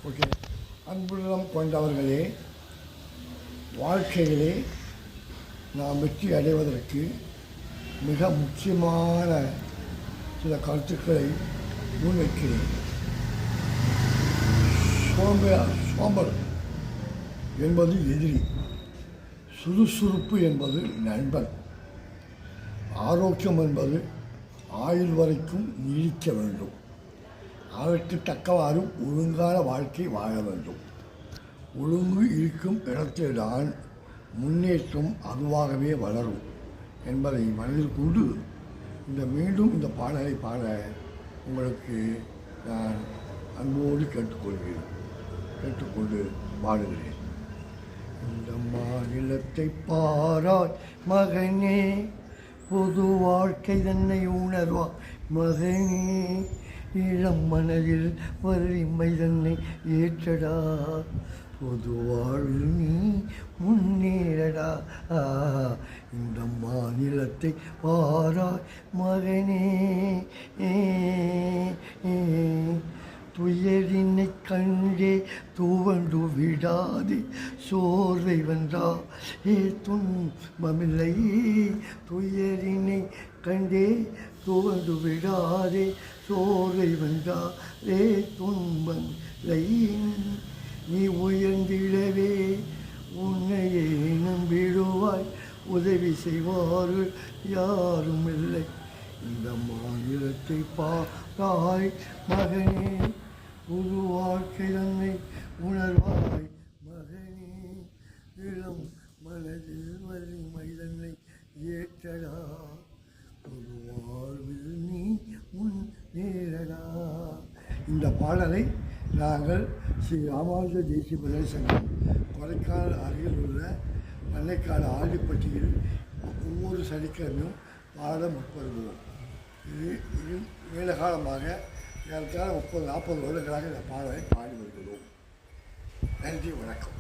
Okay. அன்புள்ளம் கொண்டவர்களே, வாழ்க்கையிலே நாம் வெற்றி அடைவதற்கு மிக முக்கியமான சில கருத்துக்களை முன்வைக்கிறேன். சோம்பல் என்பது எதிரி, சுறுசுறுப்பு என்பது நண்பன், ஆரோக்கியம் என்பது ஆயுள் வரைக்கும் நீடிக்க வேண்டும். அதற்கு தக்கவாறு ஒழுங்கான வாழ்க்கை வாழ வேண்டும். ஒழுங்கு இருக்கும் இடத்தில்தான் முன்னேற்றம் அதுவாகவே வளரும் என்பதை மனதில் கொண்டு மீண்டும் இந்த பாடலை பாட உங்களுக்கு நான் அன்போடு கேட்டுக்கொண்டு பாடுகிறேன். இந்த மாநிலத்தை பாராய் மகனே, பொது வாழ்க்கை தன்னை உணர்வாய் மகனே, இளம் மனதில் வலிமை தன்னை ஏற்றடா, பொது வாழ்வில் நீ முன்னேறடா. இந்த மாநிலத்தை பாராய் மகனே, துயரினை கண்டே துவண்டு விடாதே, சோர்வை வென்றா துன்பமில்லை. துயரினை கண்டே துவண்டு விடாதே, சோர்வை வென்றாலே துன்பமில்லை. நீ உயர்ந்திடவே உன்னையே நம்பிடுவாய், உதவி செய்வார்கள் யாரும் இல்லை. இந்த மாநிலத்தை பாராய் மகனே, புது வாழ்க்கை தன்னை உணர்வாய் மகனே, இளம் மனதில் வலிமை தன்னை ஏற்றடா, புது வாழ்வில் நீ முன்னேறடா. இந்த பாடலை நாங்கள் ஸ்ரீ ராமானுஜ தேசிய பிள்ளை சங்கம் கொடைக்கானல் அருகில் உள்ள மண்ணைக்காடு ஆண்டிப்பட்டியில் ஒவ்வொரு சனிக்கிழமையும் பாட முற்படுவோம். இது நீண்ட காலமாக ஏறத்தாழ 30-40 வருடங்களாக இந்த பாடலை பாடி வருகிறோம். நன்றி, வணக்கம்.